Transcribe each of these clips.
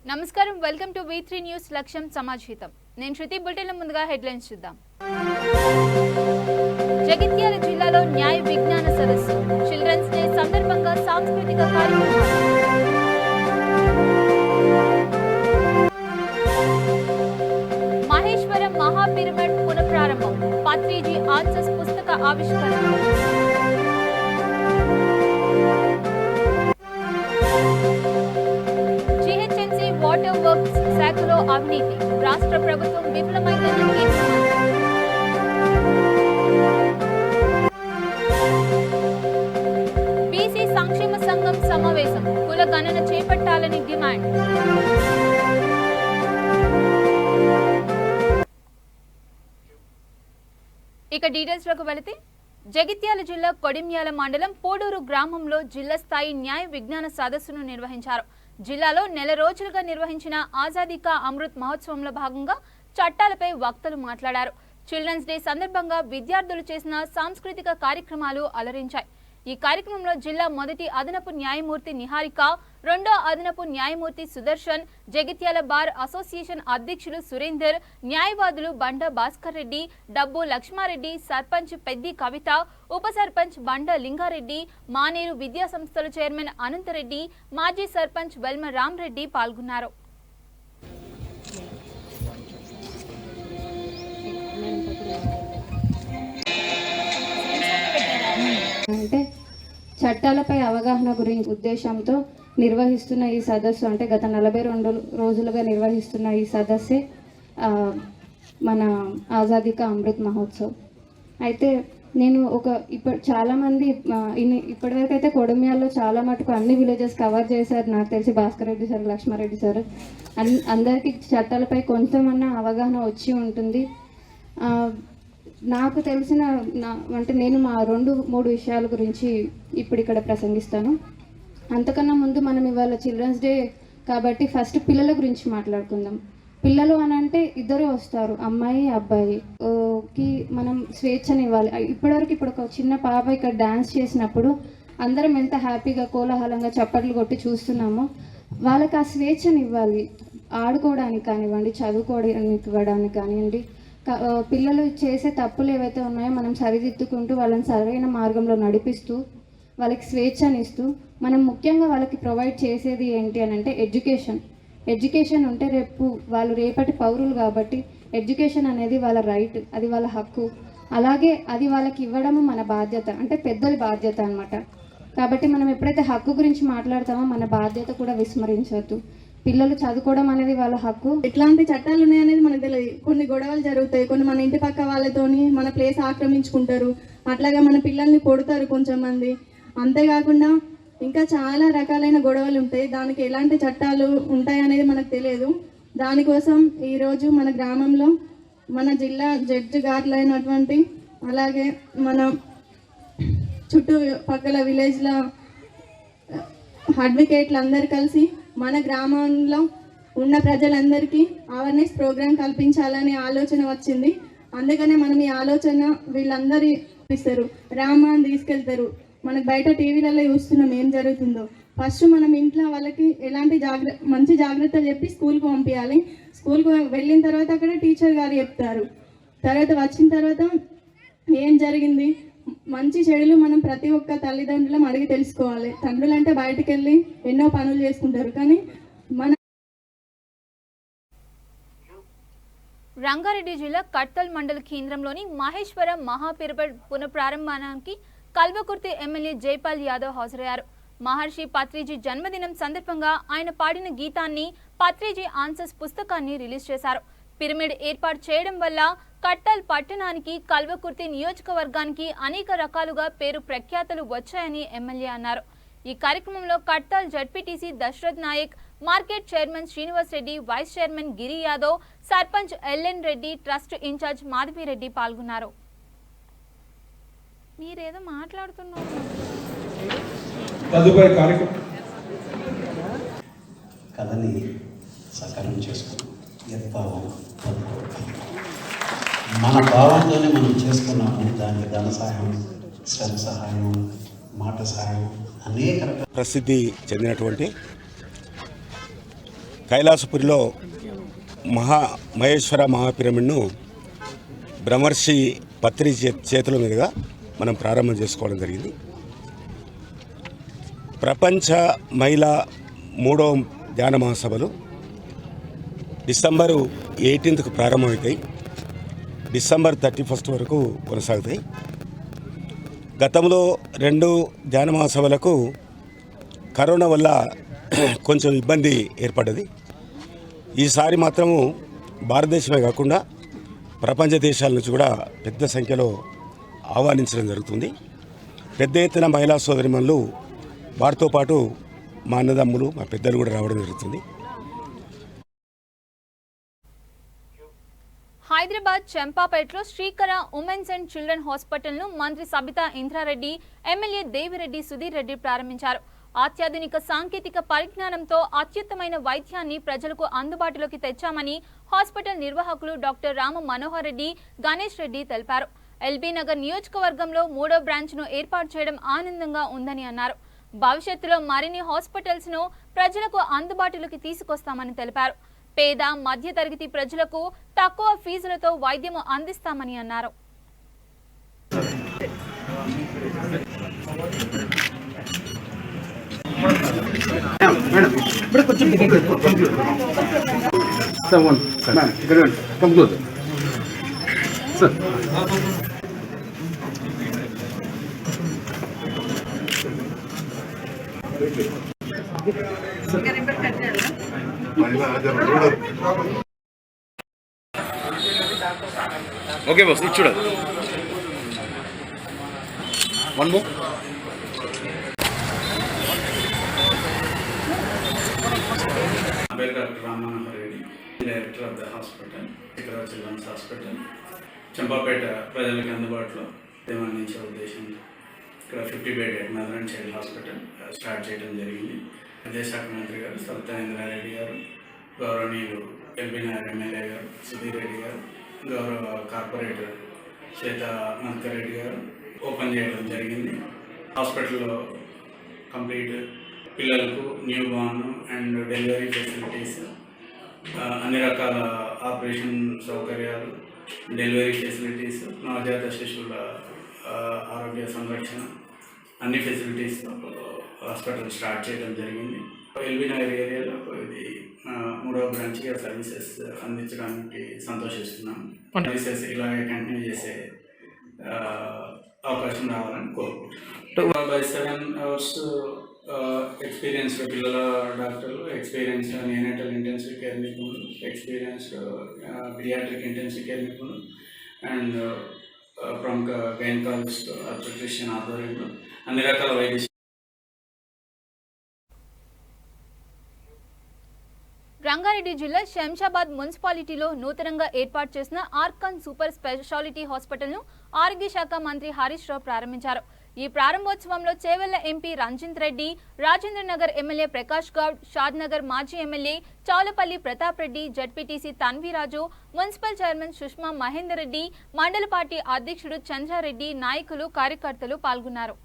నమస్కారం, welcome to V3 news లక్ష్యం సమాజహితం. నేను శృతి. బులెటిన్ల ముందుగా హెడ్లైన్స్ చూద్దాం. జగిత్యాల జిల్లాలో న్యాయ విజ్ఞాన సదస్సు, చిల్డ్రన్స్ డే సందర్భంగా సాంస్కృతిక కార్యక్రమాలు. మహేశ్వరం మహా పిరమిడ్ పునఃప్రారంభం, పత్రిజీ ఆన్సర్స్ పుస్తక ఆవిష్కరణ. వాటర్ వర్క్స్ శాఖలో అవినీతి, రాష్ట్ర ప్రభుత్వం విఫలమైందని కేంద్ర మంత్రి. బీసీ సంక్షేమ సంఘం సమావేశం, కుల గణన చేపట్టాలని డిమాండ్. ఇక డీటెయిల్స్ లోకి వెళితే, జగిత్యాల జిల్లా కొడిమ్యాల మండలం పోడూరు గ్రామంలో జిల్లా స్థాయి న్యాయ విజ్ఞాన సదస్సును నిర్వహించారు. జిల్లాలో నెల రోజులుగా నిర్వహించిన ఆజాదీ కా అమృత్ మహోత్సవంలో భాగంగా చట్టాలపై వక్తలు మాట్లాడారు. చిల్డ్రన్స్ డే సందర్భంగా విద్యార్థులు చేసిన సాంస్కృతిక కార్యక్రమాలు అలరించాయి. ఈ కార్యక్రమంలో జిల్లా మొదటి అదనపు న్యాయమూర్తి నిహారిక, రెండో అదనపు న్యాయమూర్తి సుదర్శన్, జగిత్యాల బార్ అసోసియేషన్ అధ్యక్షులు సురేందర్, న్యాయవాదులు బండ భాస్కర్ రెడ్డి, డబ్బు లక్ష్మారెడ్డి, సర్పంచ్ పెద్ది కవిత, ఉప సర్పంచ్ బండ లింగారెడ్డి, మానేరు విద్యా సంస్థల చైర్మన్ అనంతరెడ్డి, మాజీ సర్పంచ్ వెల్మ రామ్రెడ్డి పాల్గొన్నారు. అంటే చట్టాలపై అవగాహన గురించి ఉద్దేశంతో నిర్వహిస్తున్న ఈ సదస్సు, అంటే గత 42 రోజులుగా నిర్వహిస్తున్న ఈ సదస్సే మన ఆజాదీ కా అమృత్ మహోత్సవ్. అయితే నేను చాలామంది ఇప్పటివరకు అయితే కొడిమ్యాల్లో చాలా మటుకు అన్ని విలేజెస్ కవర్ చేశారు. నాకు తెలిసి భాస్కర్ రెడ్డి సార్, లక్ష్మారెడ్డి సార్, అందరికీ చట్టాలపై కొంతమన్నా అవగాహన వచ్చి ఉంటుంది. నాకు తెలిసిన అంటే నేను మా 2-3 విషయాల గురించి ఇప్పుడు ఇక్కడ ప్రసంగిస్తాను. అంతకన్నా ముందు మనం ఇవాళ చిల్డ్రన్స్ డే కాబట్టి ఫస్ట్ పిల్లల గురించి మాట్లాడుకుందాం. పిల్లలు అని అంటే ఇద్దరు వస్తారు, అమ్మాయి అబ్బాయికి మనం స్వేచ్ఛని ఇవ్వాలి. ఇప్పుడు ఒక చిన్న పాప ఇక్కడ డ్యాన్స్ చేసినప్పుడు అందరం ఎంత హ్యాపీగా కోలాహలంగా చప్పట్లు కొట్టి చూస్తున్నామో, వాళ్ళకి ఆ స్వేచ్ఛని ఇవ్వాలి. ఆడుకోవడానికి కానివ్వండి, చదువుకోవడానికి ఇవ్వడానికి కానివ్వండి. పిల్లలు చేసే తప్పులు ఏవైతే ఉన్నాయో మనం సరిదిద్దుకుంటూ వాళ్ళని సరైన మార్గంలో నడిపిస్తూ వాళ్ళకి స్వేచ్ఛని ఇస్తూ, మనం ముఖ్యంగా వాళ్ళకి ప్రొవైడ్ చేసేది ఏంటి అని అంటే ఎడ్యుకేషన్ ఉంటే వాళ్ళు రేపటి పౌరులు కాబట్టి ఎడ్యుకేషన్ అనేది వాళ్ళ రైట్, అది వాళ్ళ హక్కు. అలాగే అది వాళ్ళకి ఇవ్వడము మన బాధ్యత, అంటే పెద్దల బాధ్యత అన్నమాట. కాబట్టి మనం ఎప్పుడైతే హక్కు గురించి మాట్లాడతామో మన బాధ్యత కూడా విస్మరించవద్దు. పిల్లలు చదువుకోవడం అనేది వాళ్ళ హక్కు. ఎట్లాంటి చట్టాలు ఉన్నాయనేది మనకు తెలియదు. కొన్ని గొడవలు జరుగుతాయి, కొన్ని మన ఇంటి పక్క వాళ్ళతోని మన ప్లేస్ ఆక్రమించుకుంటారు, అట్లాగా మన పిల్లల్ని కొడతారు కొంచెం మంది. అంతేకాకుండా ఇంకా చాలా రకాలైన గొడవలు ఉంటాయి. దానికి ఎలాంటి చట్టాలు ఉంటాయి అనేది మనకు తెలియదు. దానికోసం ఈరోజు మన గ్రామంలో మన జిల్లా జడ్జి గారులైనటువంటి, అలాగే మన చుట్టుపక్కల విలేజ్ల అడ్వకేట్లు అందరు కలిసి మన గ్రామంలో ఉన్న ప్రజలందరికీ అవేర్నెస్ ప్రోగ్రాం కల్పించాలనే ఆలోచన వచ్చింది. అందుకనే మనం ఈ ఆలోచన వీళ్ళందరూ ఇస్తారు, రామా అని తీసుకెళ్తారు. మనకు బయట టీవీలలో చూస్తున్నాం ఏం జరుగుతుందో. ఫస్ట్ మనం ఇంట్లో వాళ్ళకి ఎలాంటి మంచి జాగ్రత్తలు చెప్పి స్కూల్కి పంపించాలి. స్కూల్కి వెళ్ళిన తర్వాత అక్కడ టీచర్ గారు చెప్తారు. తర్వాత వచ్చిన తర్వాత ఏం జరిగింది, మంచి చెడులు మనం ప్రతి ఒక్క తల్లిదండ్రులం అడిగి తెలుసుకోవాలి. తండ్రులు అంటే బయటకు వెళ్ళి ఎన్నో పనులు చేసుకుంటారు, కానీ మన రంగారెడ్డి జిల్లా కట్తల్ మండల కేంద్రంలోని మహేశ్వరం మహాపిరమిడ్ పునఃప్రారంభానికి కల్వకుర్తి ఎమ్మెల్యే జైపాల్ యాదవ్ హాజరయ్యారు. మహర్షి పత్రిజీ జన్మదినం సందర్భంగా ఆయన పాడిన గీతాన్ని, పత్రిజీ ఆన్సర్స్ పుస్తకాన్ని రిలీజ్ చేశారు. పిరమిడ్ ఏర్పాటు చేయడం వల్ల కట్టల్ పట్టణానికి, కల్వకుర్తి నియోజకవర్గానికి అనేక రకాలుగా పేరు ప్రఖ్యాతలు వచ్చాయని ఎమ్మెల్యే అన్నారు. ఈ కార్యక్రమంలో Kattal ZPTC Dasharath Nayak, market chairman Srinivas Reddy, vice chairman Giri Yadav, sarpanch LN Reddy, trust in charge Madhavi Reddy పాల్గొన్నారు. మీరేదో మాట్లాడుతున్నారు. కథని సకలం చేసుకున్నాం. మన భావంతోనే మనం చేసుకున్నాము. దానికి ధన సహాయం, శ్రమ సహాయం, మాట సహాయం, అనేక రకాల ప్రసిద్ధి చెందినటువంటి కైలాసపురిలో మహేశ్వర మహాపిరమిడ్ను బ్రహ్మర్షి పత్రి చేతుల మీదుగా మనం ప్రారంభం చేసుకోవడం జరిగింది. ప్రపంచ మహిళా 3వ ధ్యాన మహాసభలు డిసెంబరు 18కు ప్రారంభమవుతాయి. డిసెంబర్ 31 వరకు కొనసాగుతాయి. గతంలో 2 ధ్యాన మహాసభలకు కరోనా వల్ల కొంచెం ఇబ్బంది ఏర్పడ్డది. ఈసారి మాత్రము భారతదేశమే కాకుండా ప్రపంచ దేశాల నుంచి కూడా పెద్ద సంఖ్యలో ఆహ్వానించడం జరుగుతుంది. పెద్ద ఎత్తున మహిళా సోదరిమణులు వారితో పాటు మా అన్నదమ్ములు మా పెద్దలు కూడా రావడం జరుగుతుంది. హైదరాబాద్ చంపాపేటలో శ్రీకర ఉమెన్స్ అండ్ చిల్డ్రన్ హాస్పిటల్ను మంత్రి సబితా ఇంద్రారెడ్డి, ఎమ్మెల్యే దేవిరెడ్డి సుధీర్ రెడ్డి ప్రారంభించారు. అత్యాధునిక సాంకేతిక పరిజ్ఞానంతో అత్యుత్తమైన వైద్యాన్ని ప్రజలకు అందుబాటులోకి తెచ్చామని హాస్పిటల్ నిర్వాహకులు డాక్టర్ రామ మనోహర్ రెడ్డి, గణేష్ రెడ్డి తెలిపారు. ఎల్బీ నగర్ నియోజకవర్గంలో 3వ బ్రాంచ్ను ఏర్పాటు చేయడం ఆనందంగా ఉందని అన్నారు. భవిష్యత్తులో మరిన్ని హాస్పిటల్స్ను ప్రజలకు అందుబాటులోకి తీసుకొస్తామని తెలిపారు. పేద మధ్యతరగతి ప్రజలకు తక్కువ ఫీజులతో వైద్యం అందిస్తామని అన్నారు. ఓకే బాస్, ఇది చూడదు. One more. Doctor Rama Manohar Reddy, director of the hospital, ఇక్కడ చిల్డ్రన్స్ హాస్పిటల్ చంపాపేట ప్రజలకు అందుబాటులో అందించే ఉద్దేశంలో ఇక్కడ 50 bed mother and child hospital start చేయడం జరిగింది. విద్యాశాఖ మంత్రి గారు సబితా ఇంద్రారెడ్డి గారు, గౌరవనీయులు ఎల్బీ నగర్ ఎమ్మెల్యే గారు సుధీర్ రెడ్డి గారు, గౌరవ కార్పొరేటర్ శ్వేత మధుకర్ రెడ్డి గారు ఓపెన్ చేయడం జరిగింది. హాస్పిటల్లో కంప్లీట్ పిల్లలకు new born and delivery facilities, అన్ని రకాల ఆపరేషన్ సౌకర్యాలు, డెలివరీ ఫెసిలిటీస్, నవజాత శిశువుల ఆరోగ్య సంరక్షణ, అన్ని ఫెసిలిటీస్ హాస్పిటల్ స్టార్ట్ చేయడం జరిగింది. ఎల్బీ నగర్ ఏరియాలో ఇది 3వ బ్రాంచ్గా సర్వీసెస్ అందించడానికి సంతోషిస్తున్నాం. సర్వీసెస్ ఇలాగే కంటిన్యూ చేసే అవకాశం రావాలని కోరుకుంటున్నాం. బై 7 hours ఎక్స్పీరియన్స్డ్ పిల్లల డాక్టర్లు, ఎక్స్పీరియన్స్డ్ నియోనేటల్ ఇంటెన్సివ్ కేర్ నిపుణులు, ఎక్స్పీరియన్స్డ్ పీడియాట్రిక్ ఇంటెన్సివ్ కేర్ నిపుణులు అండ్ ప్రముఖ గైనకాలజిస్ట్ ఆబ్స్టెట్రిషియన్ ఆధ్వర్యంలో అన్ని రకాల వైద్య. రంగారెడ్డి జిల్లా శంషాబాద్ మున్సిపాలిటీలో నూతనంగా ఏర్పాటు చేసిన ఆర్కాన్ సూపర్ స్పెషాలిటీ హాస్పిటల్ను ఆరోగ్య శాఖ మంత్రి హరీష్ రావు ప్రారంభించారు. ఈ ప్రారంభోత్సవంలో చేవెళ్ల ఎంపీ రంజిత్ రెడ్డి, రాజేంద్ర నగర్ ఎమ్మెల్యే ప్రకాష్ గౌడ్, షాద్నగర్ మాజీ MLA Chowlapalli Pratap Reddy, ZPTC Tanviraju, municipal chairman Sushma Mahender Reddy, మండల పార్టీ అధ్యక్షుడు చంద్రారెడ్డి, నాయకులు, కార్యకర్తలు పాల్గొన్నారు.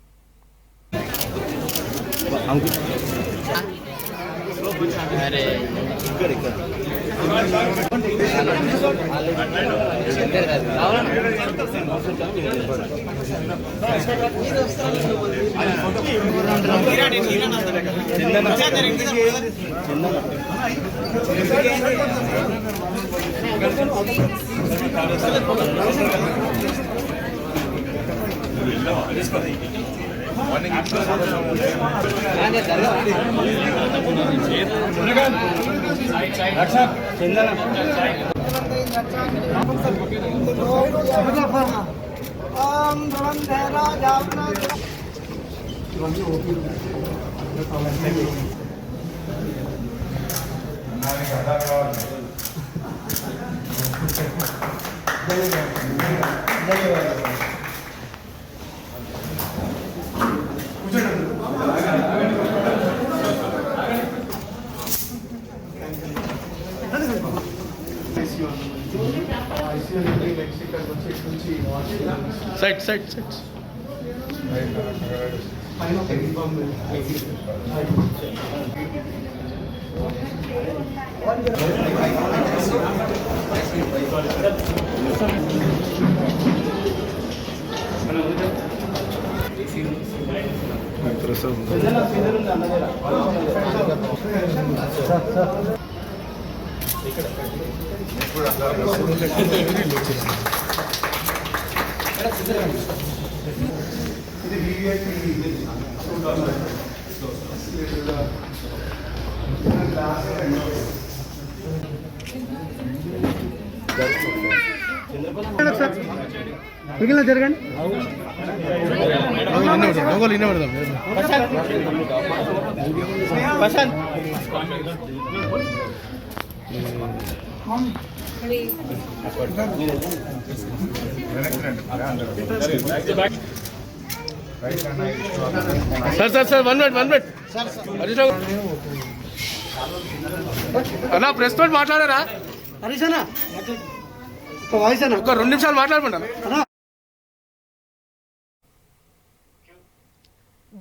సైడ్ సైడ్ సైడ్ మిగిలిన జరగండి. సార్ 1 మినిట్ అన్నా ప్రెస్ తోటి మాట్లాడారా హరీష్ అన్న ఒక వాయిస్ అన్న, ఒక 2 నిమిషాలు మాట్లాడమంటారా?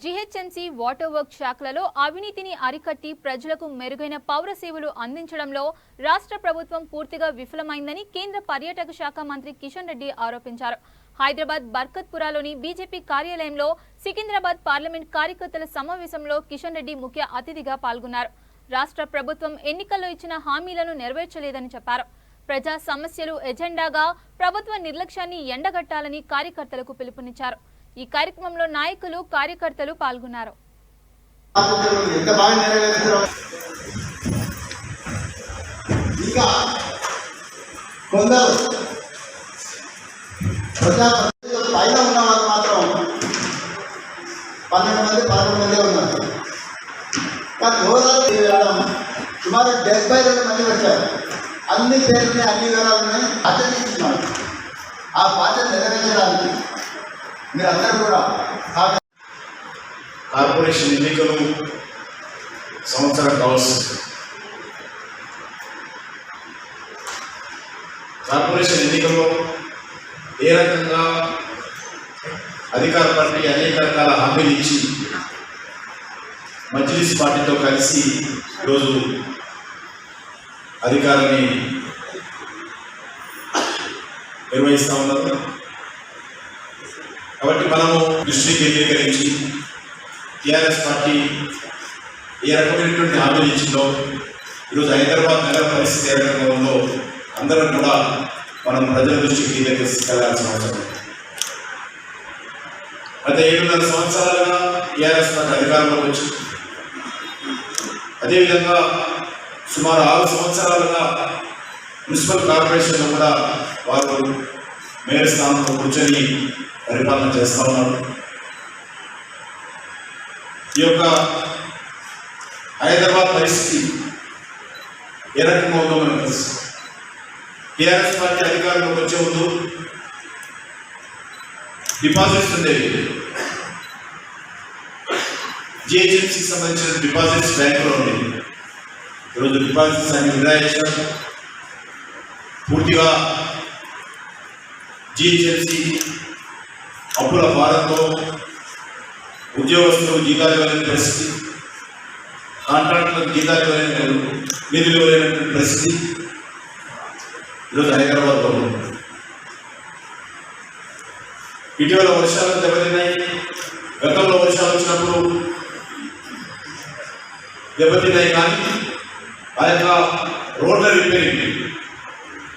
జీహెచ్ఎంసీ వాటర్ వర్క్ శాఖలలో అవినీతిని అరికట్టి ప్రజలకు మెరుగైన పౌర సేవలు అందించడంలో రాష్ట్ర ప్రభుత్వం పూర్తిగా విఫలమైందని కేంద్ర పర్యాటక శాఖ మంత్రి కిషన్ రెడ్డి ఆరోపించారు. హైదరాబాద్ బర్కత్పురాలోని బీజేపీ కార్యాలయంలో సికింద్రాబాద్ పార్లమెంట్ కార్యకర్తల సమావేశంలో కిషన్ రెడ్డి ముఖ్య అతిథిగా పాల్గొన్నారు. రాష్ట్ర ప్రభుత్వం ఎన్నికల్లో ఇచ్చిన హామీలను నెరవేర్చలేదని చెప్పారు. ప్రజా సమస్యలు ఎజెండాగా ప్రభుత్వ నిర్లక్ష్యాన్ని ఎండగట్టాలని కార్యకర్తలకు పిలుపునిచ్చారు. ఈ కార్యక్రమంలో నాయకులు కార్యకర్తలు పాల్గొన్నారు. పైన ఉన్న వాళ్ళు మాత్రం 12 మంది ఉన్నారు. కానీ ఓవరాల్ వెళ్ళడం సుమారు 72 మంది వచ్చారు. అన్ని పేర్లని అన్ని వివరాలని ఆచరిస్తున్నారు. ఆ బాధ్యత నెరవేర్చడానికి మీరందరూ కూడా కార్పొరేషన్ ఎన్నికలు సంవత్సరం కావచ్చు. కార్పొరేషన్ ఎన్నికల్లో ఏ రకంగా అధికార పార్టీ అనేక రకాల హామీలు ఇచ్చి మజ్లిస్ పార్టీతో కలిసి ఈరోజు అధికారాన్ని నిర్వహిస్తూ ఉన్నారు. కాబట్టి మనము దృష్టి కేంద్రీకరించి టీఆర్ఎస్ పార్టీ ఏ రకమైనటువంటి హామీలు ఇచ్చిందో, ఈరోజు హైదరాబాద్ నగర పరిస్థితి ఏ రకంగా ఉందో అందరం కూడా మనం ప్రజల దృష్టికి తీసుకెళ్లాల్సిన అవసరం. గత 7.5 సంవత్సరాలుగా టీఆర్ఎస్ పార్టీ అధికారంలోకి వచ్చి, అదేవిధంగా సుమారు 6 సంవత్సరాలుగా మున్సిపల్ కార్పొరేషన్లో కూడా వారు మేయర్ స్థానంలో కూర్చొని పరిపాలన చేస్తూ ఉన్నారు. ఈ యొక్క హైదరాబాద్ పరిస్థితి ఏ రకంగా ఉందో మనకు తెలుసు. టీఆర్ఎస్ పార్టీ అధికారంలోకి వచ్చే ముందు డిపాజిట్స్ ఉండేవి. జిహెచ్ఎంసీకి సంబంధించిన డిపాజిట్స్ బ్యాంకులో ఉండేవి. ఈరోజు డిపాజిట్స్ అన్ని విడాయించారు. పూర్తిగా జిహెచ్ఎంసీ అప్పుల భారంతో ఉద్యోగస్తులకు జీతాలు ఇవ్వలేని పరిస్థితి, కాంట్రాక్టులకు జీతాలు ఇవ్వలేని, నిధులు ఇవ్వలేనటువంటి పరిస్థితి ఈరోజు హైదరాబాద్లో ఉంది. ఇటీవల వర్షాలు దెబ్బతిన్నాయి. గతంలో వర్షాలు వచ్చినప్పుడు దెబ్బతిన్నాయి. కానీ ఆ యొక్క రోడ్ల రిపేరింగ్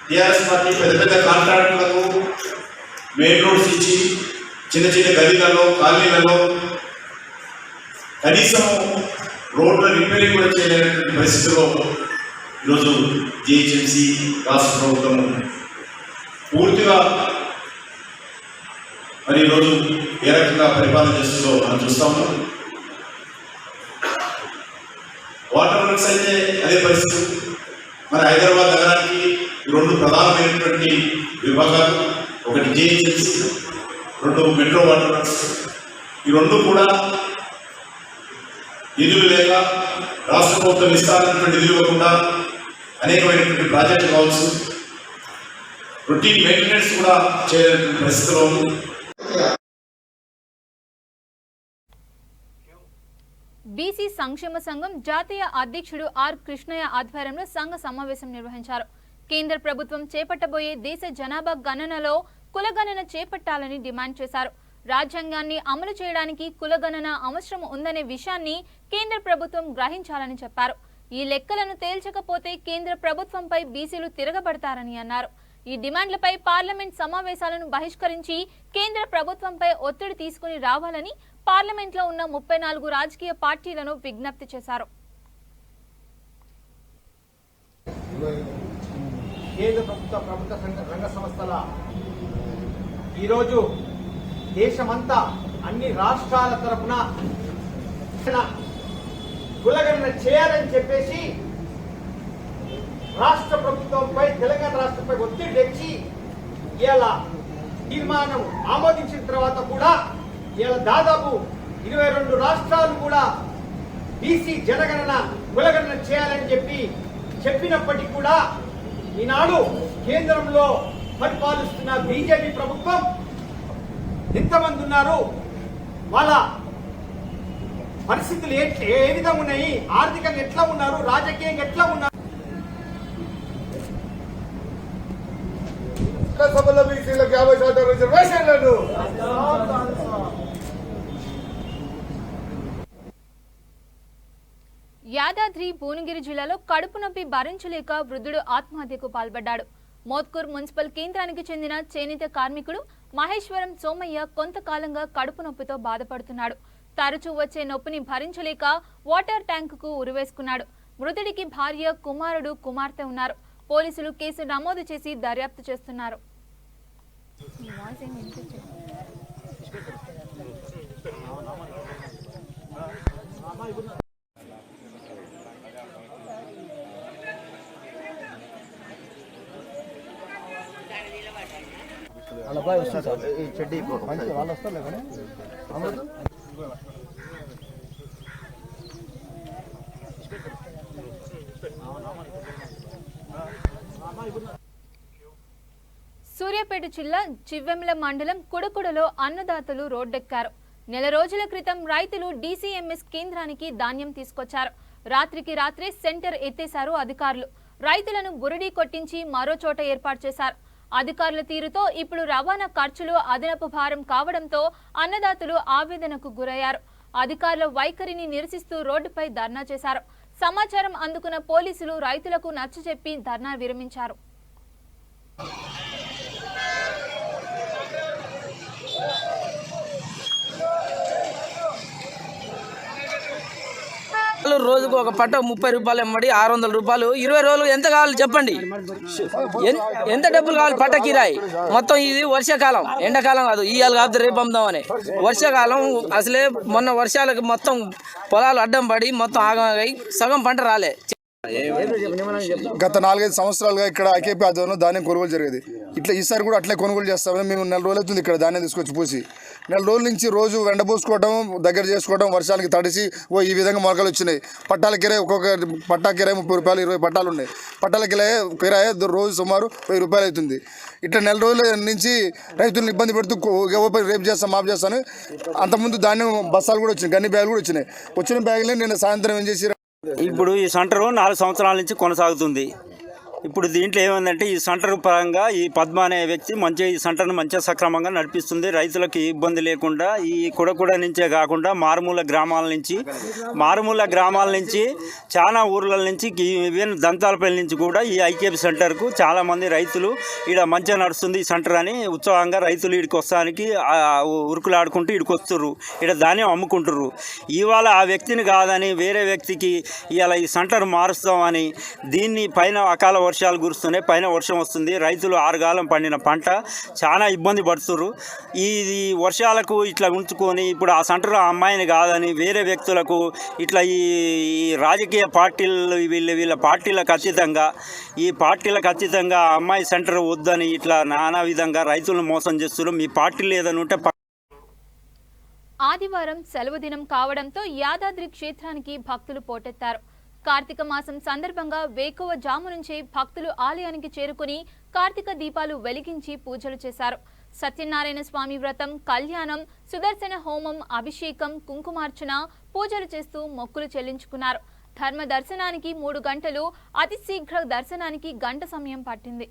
టీఆర్ఎస్ పార్టీ పెద్ద పెద్ద కాంట్రాక్టులకు మెయిన్ రోడ్స్ ఇచ్చి చిన్న చిన్న గలీలలో కాలనీలలో కనీసం రోడ్ల రిపేరింగ్ కూడా చేయలేనటువంటి పరిస్థితిలో ఈరోజు జిహెచ్ఎంసీ రాష్ట్ర ప్రభుత్వం పూర్తిగా మరి ఈరోజు ఏ రకంగా పరిపాలన చేస్తుందో మనం చూస్తా ఉన్నాం. వాటర్ వర్క్స్ అయితే అదే పరిస్థితి. మన హైదరాబాద్ నగరానికి 2 ప్రధానమైనటువంటి విభాగాలు, ఒకటి జిహెచ్ఎంసీ, 2 మెట్రో వాటర్ వర్క్స్. ఈ 2 కూడా నిధులు లేక, రాష్ట్ర ప్రభుత్వం ఇస్తానటువంటి నిధులు ఇవ్వకుండా అనేకమైనటువంటి ప్రాజెక్టులు కావచ్చు, రొటీన్ మెయింటెనెన్స్ కూడా చేయలేనటువంటి పరిస్థితిలో ఉంది. బీసీ సంక్షేమ సంఘం జాతీయ అధ్యక్షుడు ఆర్ కృష్ణయ్య ఆధ్వర్యంలో సంఘ సమావేశం నిర్వహించారు. కేంద్ర ప్రభుత్వం చేపట్టబోయే దేశ జనాభా గణనలో కులగణన చేపట్టాలని డిమాండ్ చేశారు. రాజ్యాంగాన్ని అమలు చేయడానికి కులగణన అవసరం ఉందనే విషయాన్ని కేంద్ర ప్రభుత్వం గ్రహించాలని చెప్పారు. ఈ లెక్కలను తేల్చకపోతే కేంద్ర ప్రభుత్వంపై బీసీలు తిరగబడతారని అన్నారు. ఈ డిమాండ్లపై పార్లమెంట్ సమావేశాలను బహిష్కరించి కేంద్ర ప్రభుత్వంపై ఒత్తిడి తీసుకుని రావాలని పార్లమెంట్లో ఉన్న 34 రాజకీయ పార్టీలను విజ్ఞప్తి చేశారు. కేంద్ర ప్రభుత్వ రంగ సంస్థల ఈరోజు దేశమంతా అన్ని రాష్ట్రాల తరఫున కులగణన చేయాలని చెప్పేసి రాష్ట్ర ప్రభుత్వంపై తెలంగాణ రాష్ట్రంపై ఒత్తిడి తెచ్చి ఇలా తీర్మానం ఆమోదించిన తర్వాత కూడా ఇలా దాదాపు 22 రాష్ట్రాలు కూడా బీసీ జనగణన కులగణన చేయాలని చెప్పినప్పటికీ కూడా ఈనాడు కేంద్రంలో పరిపాలిస్తున్న బీజేపీ ప్రభుత్వం ఎంతమంది ఉన్నారు, వాళ్ళ పరిస్థితులు ఏ విధంగా ఉన్నాయి, ఆర్థికంగా ఎట్లా ఉన్నారు, రాజకీయంగా ఎట్లా ఉన్నారు. సభలో బీసీలకు 50% రిజర్వేషన్లను యాదాద్రి భువనగిరి జిల్లాలో కడుపు నొప్పి భరించలేక వృద్ధుడు ఆత్మహత్యకు పాల్పడ్డాడు. మోత్కూర్ మున్సిపల్ కేంద్రానికి చెందిన చేనేత కార్మికుడు మహేశ్వరం సోమయ్య కొంతకాలంగా కడుపు నొప్పితో బాధపడుతున్నాడు. తరచూ వచ్చే నొప్పిని భరించలేక వాటర్ ట్యాంకుకు ఉరివేసుకున్నాడు. మృతుడికి భార్య, కుమారుడు, కుమార్తె ఉన్నారు. పోలీసులు కేసు నమోదు చేసి దర్యాప్తు చేస్తున్నారు. సూర్యాపేట జిల్లా చివ్వెంల మండలం కుడకుడలో అన్నదాతలు రోడ్డెక్కారు. నెల రోజుల క్రితం రైతులు డీసీఎంఎస్ కేంద్రానికి ధాన్యం తీసుకొచ్చారు. రాత్రికి రాత్రే సెంటర్ ఎత్తేశారు అధికారులు. రైతులను బురడీ కొట్టించి మరో చోట ఏర్పాటు చేశారు. అధికారుల తీరుతో ఇప్పుడు రవాణా ఖర్చులు అదనపు భారం కావడంతో అన్నదాతలు ఆవేదనకు గురయ్యారు. అధికారుల వైఖరిని నిరసిస్తూ రోడ్డుపై ధర్నా చేశారు. సమాచారం అందుకున్న పోలీసులు రైతులకు నచ్చజెప్పి ధర్నా విరమించారు. రోజుకు ఒక పట్ట 30 రూపాయలు ఎమ్మడి 600 రూపాయలు 20 రోజులు ఎంత కావాలి చెప్పండి, ఎంత డబ్బులు కావాలి పట్ట కిరాయి. మొత్తం ఇది వర్షాకాలం, ఎండాకాలం కాదు. ఇవాళ కాదు రేపు అమ్ముదామని. వర్షాకాలం అసలే మొన్న వర్షాలకు మొత్తం పొలాలు అడ్డం పడి మొత్తం ఆగమై సగం పంట రాలే. గత 4-5 సంవత్సరాలుగా ఇక్కడ ఐకేపీ ఆధ్వర్యంలో ధాన్యం కొనుగోలు జరిగేది. ఇట్లా ఈసారి కూడా అట్లే కొనుగోలు చేస్తామని మేము 4 రోజులు అవుతుంది ఇక్కడ ధాన్యం తీసుకొచ్చి పూసి. 4 రోజుల నుంచి రోజు ఎండబోసుకోవడం, దగ్గర చేసుకోవడం, వర్షాలకి తడిసి ఈ విధంగా మొలకలు వచ్చినాయి. పట్టాల కిరాయి ఒక్కొక్క పట్టా కిరాయి 30 రూపాయలు, 20 పట్టాలు ఉన్నాయి. పట్టాల కిరాయి రోజు సుమారు 1000 రూపాయలు అవుతుంది. ఇట్లా 4 రోజుల నుంచి రైతులను ఇబ్బంది పెడుతూ రేపు చేస్తాం, మాపు చేస్తాను. అంతకుముందు ధాన్యం బస్తాలు కూడా వచ్చినాయి, గన్ని బ్యాగులు కూడా వచ్చినాయి. వచ్చిన బ్యాగులే నేను సాయంత్రం ఏం చేసి ఇప్పుడు ఈ సెంటర్ 4 సంవత్సరాల నుంచి కొనసాగుతుంది. ఇప్పుడు దీంట్లో ఏమైందంటే ఈ సెంటర్ పరంగా ఈ పద్మ అనే వ్యక్తి ఈ సెంటర్ను మంచిగా సక్రమంగా నడిపిస్తుంది. రైతులకు ఇబ్బంది లేకుండా ఈ కుడకుడ నుంచే కాకుండా మారుమూల గ్రామాల నుంచి చాలా ఊర్ల నుంచి ఈవెన్ దంతాలపల్లి నుంచి కూడా ఈ ఐకేపీ సెంటర్కు చాలామంది రైతులు ఇక్కడ మంచిగా నడుస్తుంది ఈ సెంటర్ అని ఉత్సాహంగా రైతులు ఇక్కడికి వస్తానికి ఉరుకులాడుకుంటూ ఇక్కడికి వస్తుర్రు, ఇక్కడ ధాన్యం అమ్ముకుంటుర్రు. ఇవాళ ఆ వ్యక్తిని కాదని వేరే వ్యక్తికి ఇవాళ ఈ సెంటర్ మారుస్తామని దీన్ని పైన అకాల వర్షాలు కురుస్తున్నాయి, పైన వర్షం వస్తుంది. రైతులు 6 కాలం పండిన పంట చాలా ఇబ్బంది పడుతున్నారు. ఈ వర్షాలకు ఇట్లా ఉంచుకొని ఇప్పుడు ఆ సెంటర్ ఆ అమ్మాయిని కాదని వేరే వ్యక్తులకు ఇట్లా ఈ రాజకీయ పార్టీలు వీళ్ళ పార్టీలకు అతీతంగా ఆ అమ్మాయి సెంటర్ వద్దని ఇట్లా నానా విధంగా రైతులను మోసం చేస్తున్నారు. మీ పార్టీలు ఏదైనా ఉంటే ఆదివారం సెలవు దినం కావడంతో యాదాద్రి క్షేత్రానికి భక్తులు పోటెత్తారు. కార్తీక మాసం సందర్భంగా వేకువ జాము నుంచే భక్తులు ఆలయానికి చేరుకుని కార్తీక దీపాలు వెలిగించి పూజలు చేశారు. సత్యనారాయణ స్వామి వ్రతం, కళ్యాణం, సుదర్శన హోమం, అభిషేకం, కుంకుమార్చన, పూజలు చేస్తూ మొక్కులు చెల్లించుకున్నారు. ధర్మ దర్శనానికి 3 గంటలు, అతి శీఘ్ర దర్శనానికి గంట సమయం పట్టింది.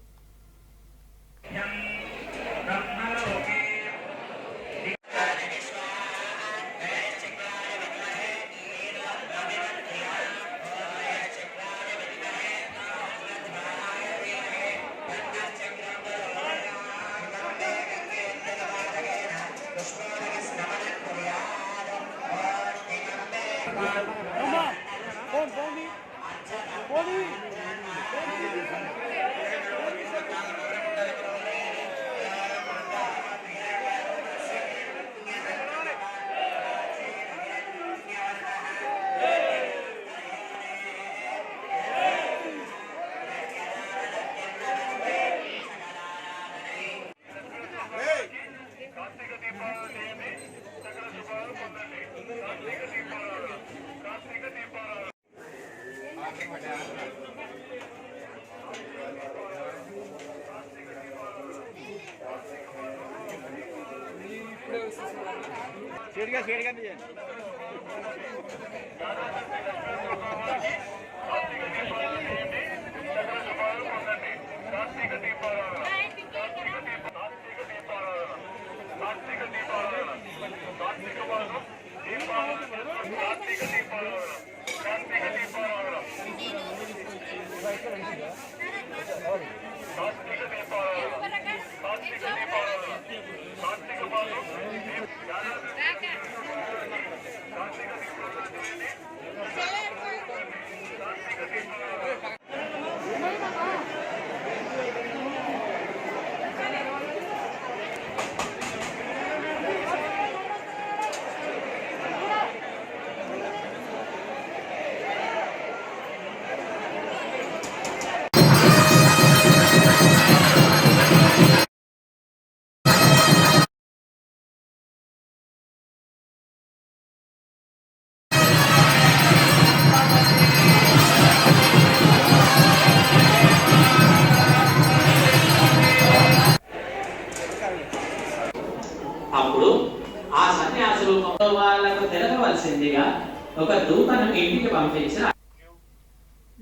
అప్పుడు ఆ సన్యాసి రూపంలో వాళ్ళకు తెలవవలసిందిగా ఒక దూతను ఇంటికి పంపించిన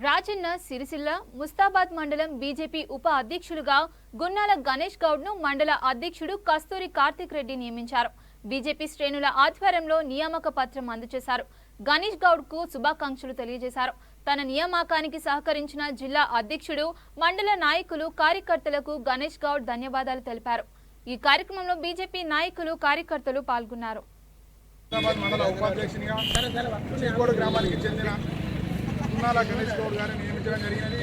రాజన్న సిరిసిల్ల ముస్తాబాద్ మండలం బీజేపీ ఉప అధ్యక్షులుగా గున్నాల గణేష్ గౌడ్ ను మండల అధ్యక్షుడు కస్తూరి కార్తిక్ రెడ్డి నియమించారు. బీజేపీ శ్రేణుల ఆధ్వర్యంలో నియామక పత్రం అందజేశారు. గణేష్ గౌడ్ కు శుభాకాంక్షలు తెలియజేశారు. తన నియామకానికి సహకరించిన జిల్లా అధ్యక్షుడు, మండల నాయకులు, కార్యకర్తలకు గణేష్ గౌడ్ ధన్యవాదాలు తెలిపారు. ఈ కార్యక్రమంలో బీజేపీ నాయకులు, కార్యకర్తలు పాల్గొన్నారు. మండల ఉపాధ్యక్షునిగా చీకోడు గ్రామానికి చెందిన గున్నాల గణేష్ గౌడ్ గారిని నియమించడం జరిగినది.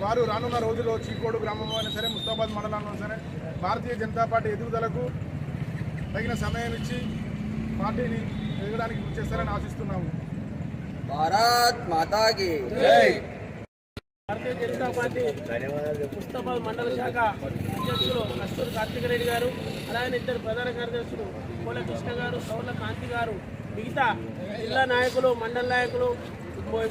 వారు రానున్న రోజుల్లో చీకోడు గ్రామంలో అయినా సరే, ముస్తాబాద్ మండలంలో సరే భారతీయ జనతా పార్టీ ఎదుగుదలకు తగిన సమయం ఇచ్చి పార్టీని ఎదగడానికి కృషి చేస్తారని ఆశిస్తున్నాము. భారత్ మాతాకి భారతీయ జనతా పార్టీ ముస్తాబాద్ మండల శాఖ అధ్యక్షులు కస్తూరి కార్తిక్ రెడ్డి గారు, అలాగే ఇద్దరు ప్రధాన కార్యదర్శులు కోల కృష్ణ గారు, సౌర్ల కాంతి గారు, మిగతా జిల్లా నాయకులు, మండల నాయకులు,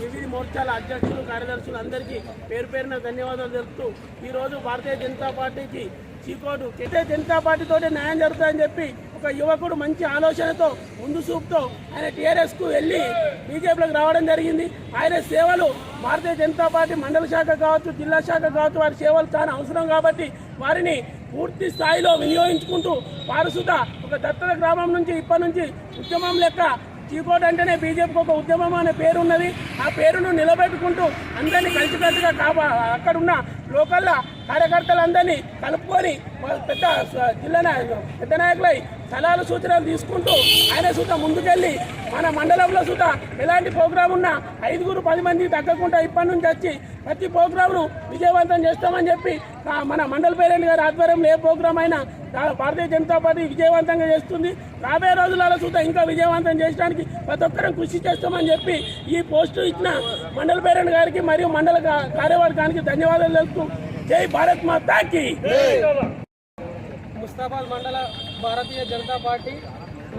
వివిధ మోర్చాల అధ్యక్షులు, కార్యదర్శులు అందరికీ పేరు పేరున ధన్యవాదాలు తెలుపుతూ ఈరోజు భారతీయ జనతా పార్టీకి చీకోడు భారతీయ జనతా పార్టీతోనే న్యాయం జరుగుతుందని చెప్పి ఒక యువకుడు మంచి ఆలోచనతో, ముందు చూపుతో ఆయన టీఆర్ఎస్కు వెళ్ళి బీజేపీలోకి రావడం జరిగింది. ఆయన సేవలు భారతీయ జనతా పార్టీ మండల శాఖ కావచ్చు, జిల్లా శాఖ కావచ్చు, వారి సేవలు చాలా అవసరం కాబట్టి వారిని పూర్తి స్థాయిలో వినియోగించుకుంటూ వారు సుధా ఒక దత్తత గ్రామం నుంచి ఇప్పటి నుంచి ఉద్యమం లెక్క చీకోట అంటేనే బీజేపీకి ఒక ఉద్యమం అనే పేరు ఉన్నది. ఆ పేరును నిలబెట్టుకుంటూ అందరినీ కలిసికట్టుగా అక్కడున్న లోకల్ కార్యకర్తలందరినీ కలుపుకొని పెద్ద నాయకులై సలహాలు సూచనలు తీసుకుంటూ ఆయన సుత ముందుకెళ్ళి మన మండలంలో సుత ఎలాంటి ప్రోగ్రాం ఉన్నా 5-10 మంది తగ్గకుండా ఇప్పటి నుంచి వచ్చి ప్రతి ప్రోగ్రాంను విజయవంతం చేస్తామని చెప్పి మన మండల పేరెంట్ గారి ఆధ్వర్యంలో ఏ ప్రోగ్రాం అయినా భారతీయ జనతా పార్టీ విజయవంతంగా చేస్తుంది. రాబోయే రోజులలో సుత ఇంకా విజయవంతం చేయడానికి ప్రతి ఒక్కరం కృషి చేస్తామని చెప్పి ఈ పోస్టు ఇచ్చిన మండల పేరెంట్ గారికి మరియు మండల కార్యవర్గానికి ధన్యవాదాలు తెలుపుతూ జై భారత్ మాతాకి. ముస్తాబాద్ మండల భారతీయ జనతా పార్టీ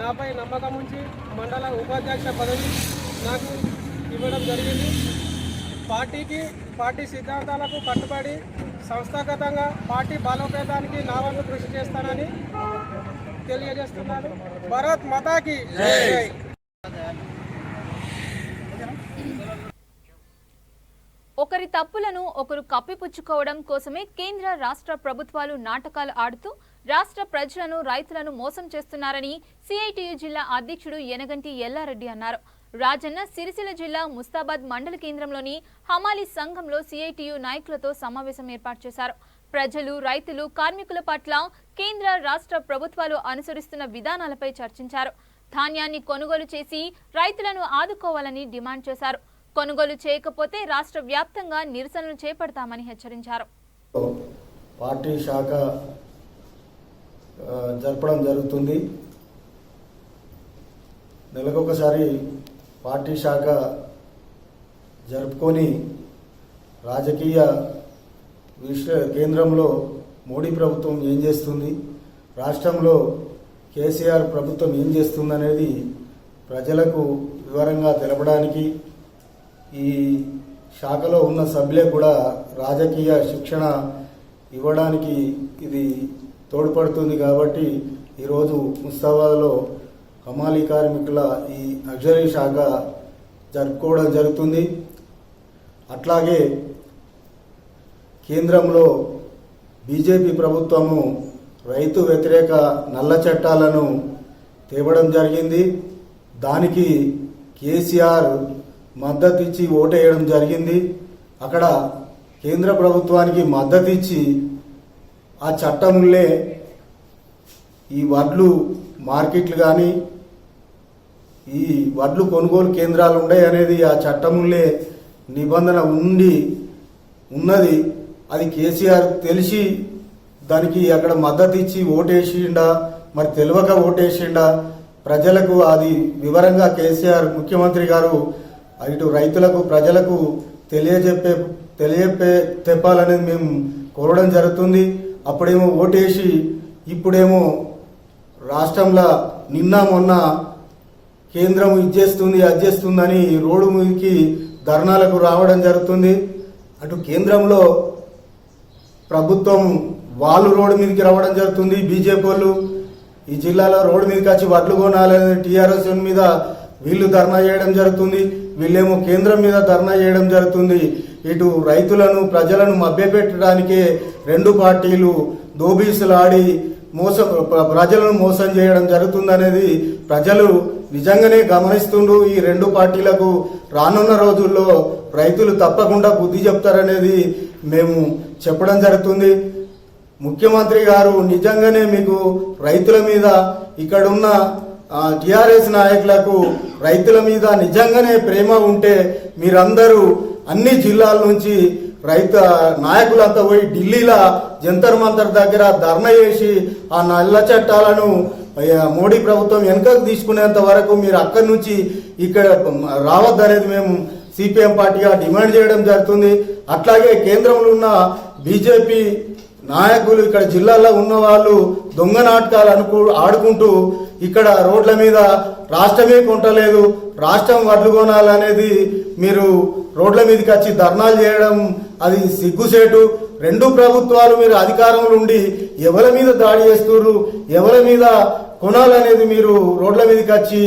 నాపై నమ్మకం ఉంచి మండల ఉపాధ్యక్ష పదవి నాకు ఇవ్వడం జరిగింది. పార్టీ సిద్ధాంతాలకు కట్టుబడి సంస్థాగతంగా పార్టీ బలోపేతానికి నా వంతు కృషి చేస్తానని తెలియజేస్తున్నాను. భారత్ మాతాకి జై. ఒకరి తప్పులను ఒకరు కప్పిపుచ్చుకోవడం కోసమే కేంద్ర రాష్ట్ర ప్రభుత్వాలు నాటకాలు ఆడుతూ రాష్ట్ర ప్రజలను రైతులను మోసం చేస్తున్నారని సిఐటియు జిల్లా అధ్యక్షుడు యనగంటి ఎల్లారెడ్డి అన్నారు. రాజన్న సిరిసిల్ల జిల్లా ముస్తాబాద్ మండల కేంద్రంలోని హమాలీ సంఘంలో సిఐటియు నాయకులతో సమావేశం ఏర్పాటు చేశారు. ప్రజలు, రైతులు, కార్మికుల పట్ల కేంద్ర రాష్ట్ర ప్రభుత్వాలు అనుసరిస్తున్న విధానాలపై చర్చించారు. ధాన్యాన్ని కొనుగోలు చేసి రైతులను ఆదుకోవాలని డిమాండ్ చేశారు. కొనుగోలు చేయకపోతే రాష్ట్ర వ్యాప్తంగా నిరసనలు చేపడతామని హెచ్చరించారు. పార్టీ శాఖ జరపడం జరుగుతుంది. నెలకొకసారి పార్టీ శాఖ జరుపుకొని రాజకీయ కేంద్రంలో మోడీ ప్రభుత్వం ఏం చేస్తుంది, రాష్ట్రంలో కేసీఆర్ ప్రభుత్వం ఏం చేస్తుంది అనేది ప్రజలకు వివరంగా తెలపడానికి ఈ శాఖలో ఉన్న సభ్యులకు కూడా రాజకీయ శిక్షణ ఇవ్వడానికి ఇది తోడ్పడుతుంది. కాబట్టి ఈరోజు ముస్తాబాద్లో హమాలీ కార్మికుల ఈ లగ్జరీ శాఖ జరుపుకోవడం జరుగుతుంది. అట్లాగే కేంద్రంలో బీజేపీ ప్రభుత్వము రైతు వ్యతిరేక నల్ల చట్టాలను తేవడం జరిగింది. దానికి కేసీఆర్ మద్దతు ఇచ్చి ఓటేయడం జరిగింది. అక్కడ కేంద్ర ప్రభుత్వానికి మద్దతు ఇచ్చి ఆ చట్టంలో ఈ వడ్లు మార్కెట్లు కానీ ఈ వడ్లు కొనుగోలు కేంద్రాలు ఉన్నాయి అనేది ఆ చట్టంలో నిబంధన ఉన్నది. అది కేసీఆర్ తెలిసి దానికి అక్కడ మద్దతు ఇచ్చి ఓటేసిండా మరి తెలియక ఓటేసిండా ప్రజలకు అది వివరంగా కేసీఆర్ ముఖ్యమంత్రి గారు ఇటు రైతులకు ప్రజలకు తెప్పాలనేది మేము కోరడం జరుగుతుంది. అప్పుడేమో ఓటేసి ఇప్పుడేమో రాష్ట్రంలో నిన్న మొన్న కేంద్రం ఇచ్చేస్తుంది అది చేస్తుందని రోడ్డు మీదకి ధర్నాలకు రావడం జరుగుతుంది. అటు కేంద్రంలో ప్రభుత్వం వాళ్ళు రోడ్డు మీదకి రావడం జరుగుతుంది. బీజేపీ వాళ్ళు ఈ జిల్లాలో రోడ్డు మీదకి వచ్చి వడ్లు కొనాలని టీఆర్ఎస్ మీద వీళ్ళు ధర్నా చేయడం జరుగుతుంది. వీళ్ళేమో కేంద్రం మీద ధర్నా చేయడం జరుగుతుంది. ఇటు రైతులను ప్రజలను మభ్యపెట్టడానికే రెండు పార్టీలు దోబీసులాడి ప్రజలను మోసం చేయడం జరుగుతుందనేది ప్రజలు నిజంగానే గమనిస్తుండ్రు. ఈ రెండు పార్టీలకు రానున్న రోజుల్లో రైతులు తప్పకుండా బుద్ధి చెప్తారనేది మేము చెప్పడం జరుగుతుంది. ముఖ్యమంత్రి గారు నిజంగానే మీకు రైతుల మీద ఇక్కడున్న టిఆర్ఎస్ నాయకులకు రైతుల మీద నిజంగానే ప్రేమ ఉంటే మీరందరూ అన్ని జిల్లాల నుంచి రైతు నాయకులంతా పోయి ఢిల్లీలో జంతర్ మంతర్ దగ్గర ధర్నా చేసి ఆ నల్ల చట్టాలను మోడీ ప్రభుత్వం వెనుకకు తీసుకునేంత వరకు మీరు అక్కడి నుంచి ఇక్కడ రావద్దనేది మేము సిపిఎం పార్టీగా డిమాండ్ చేయడం జరుగుతుంది. అట్లాగే కేంద్రంలో ఉన్న బీజేపీ నాయకులు ఇక్కడ జిల్లాలో ఉన్న వాళ్ళు దొంగ నాటకాలు ఆడుకుంటూ ఇక్కడ రోడ్ల మీద రాష్ట్రమే కొంటలేదు, రాష్ట్రం వడ్లు కొనాలనేది మీరు రోడ్ల మీదకి వచ్చి ధర్నాలు చేయడం అది సిగ్గుసేటు. రెండు ప్రభుత్వాలు మీరు అధికారంలో ఉండి ఎవరి మీద దాడి చేస్తున్నారు, ఎవరి మీద కొనాలనేది మీరు రోడ్ల మీదకి వచ్చి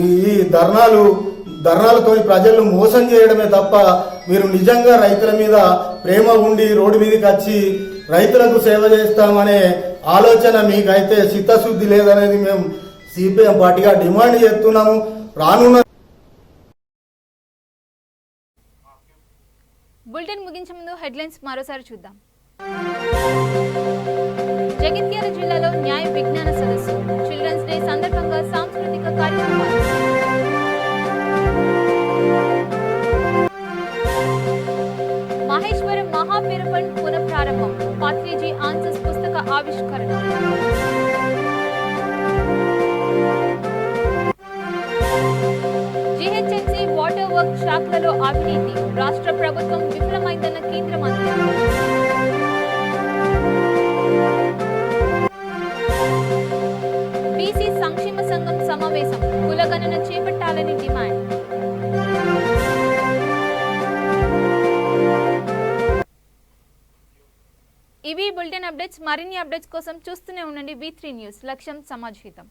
ఈ ధర్నాలతో ప్రజలను మోసం చేయడమే తప్ప మీరు నిజంగా రైతుల మీద ప్రేమ ఉండి రోడ్డు మీదకి వచ్చి రైతులకు సేవ చేస్తామనే ఆలోచన మీకైతే చిత్తశుద్ధి లేదనేది మేము సిపిఎం పార్టీగా డిమాండ్ చేస్తున్నాము. రానున్న బులెటిన్ ముగించే ముందు హెడ్లైన్స్ మరోసారి చూద్దాం. జగిత్యాల జిల్లాలో న్యాయ విజ్ఞాన సదస్సు, చిల్డ్రన్స్ డే సందర్భంగా సాంస్కృతిక కార్యక్రమాలు. మహేశ్వరం మహాపీరపండ్ పునఃప్రారంభం, పాత్రిజీ ఆన్సర్స్ పుస్తక ఆవిష్కరణ. జీహెచ్ఎంసీ వాటర్ వర్క్ శాఖలలో అవినీతి, రాష్ట్ర ప్రభుత్వం విఫలమైందన్న కేంద్ర మంత్రి. బీసీ సంక్షేమ సంఘం సమావేశం, కులగణన చేపట్టాలని డిమాండ్. ఇవి బులెటిన్ అప్డేట్స్. మరిన్ని అప్డేట్స్ కోసం చూస్తూనే ఉండండి V3 న్యూస్. లక్ష్యం సమాజ్ హితం.